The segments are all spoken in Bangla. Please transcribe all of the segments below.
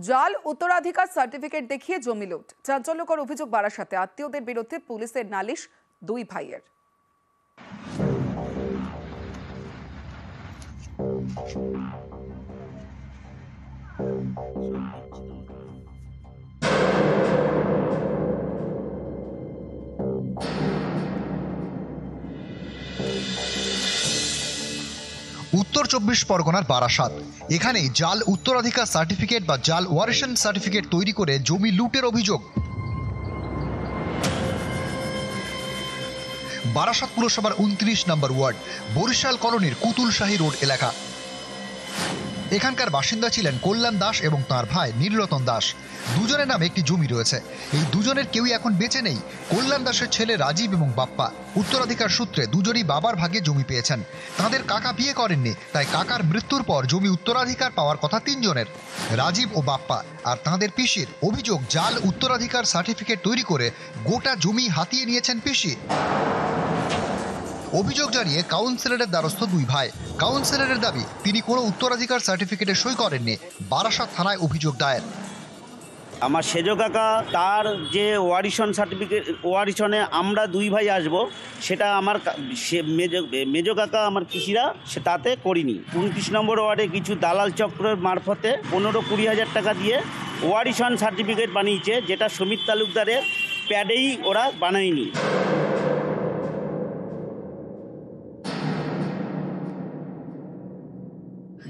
জাল উত্তরাধিকার সার্টিফিকেট দেখিয়ে জমি লুট, চাঞ্চল্যকর অভিযোগ বারাসাতে। আত্মীয়দের বিরুদ্ধে পুলিশের নালিশ দুই ভাইয়ের। উত্তর 24 পরগনার বারাসাত, এখানে জাল উত্তরাধিকার সার্টিফিকেট বা জাল ওয়ারিশন সার্টিফিকেট তৈরি করে জমি লুটের অভিযোগ। বারাসাত পুরসভার 29 নম্বর ওয়ার্ড বরিশাল কলোনির কুতুলশাহী রোড এলাকা। এখানকার বাসিন্দা ছিলেন কল্যাণ দাস এবং তাঁর ভাই নীলরতন দাস। দুজনের নামে একটি জমি রয়েছে। এই দুজনের কেউই এখন বেঁচে নেই। কল্যাণ দাসের ছেলে রাজীব এবং বাপ্পা উত্তরাধিকার সূত্রে দুজনই বাবার ভাগে জমি পেয়েছেন। তাদের কাকা বিয়ে করেননি, তাই কাকার মৃত্যুর পর জমি উত্তরাধিকার পাওয়ার কথা তিনজনের, রাজীব ও বাপ্পা। আর তাঁদের পিসির অভিযোগ, জাল উত্তরাধিকার সার্টিফিকেট তৈরি করে গোটা জমি হাতিয়ে নিয়েছেন পিসি। অভিযোগ জানিয়ে কাউন্সিলরের দ্বারস্থ দুই ভাই। কাউন্সিলরের দাবি, তিনি কোনো উত্তরাধিকার সার্টিফিকেটে সই করেননি। বারাসাত থানায় অভিযোগ দায়ের। আমার সেজ কাকা তার যে ওয়ারিশন সার্টিফিকেট, ওয়ারিশনে আমরা দুই ভাই আসব, সেটা আমার মেজ কাকা আমার পিসিরা সে তাতে করিনি। 29 নম্বর ওয়ার্ডে কিছু দালাল চক্রের মারফতে 15-20 হাজার টাকা দিয়ে ওয়ারিশন সার্টিফিকেট বানিয়েছে, যেটা সুমিত তালুকদারের প্যাডেই ওরা বানায়নি।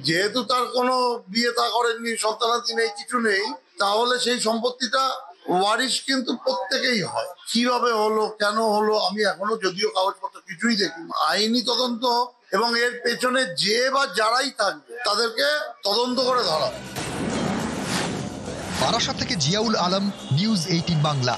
যেহেতু তার কোনো বিয়ে তা করেননি, সন্তানাদি নেই, কিছু নেই, তাহলে সেই সম্পত্তিটা ওয়ারিশ কিন্তু প্রত্যেকেই হয়। কিভাবে হলো, কেন হলো, আমি এখনো যদিও কাগজপত্র কিছুই দেখিনি। আইনি তদন্ত এবং এর পেছনে যে বা যারাই থাকবে তাদেরকে তদন্ত করে ধরা। বারাসাত থেকে জিয়াউল আলম, নিউজ 18 বাংলা।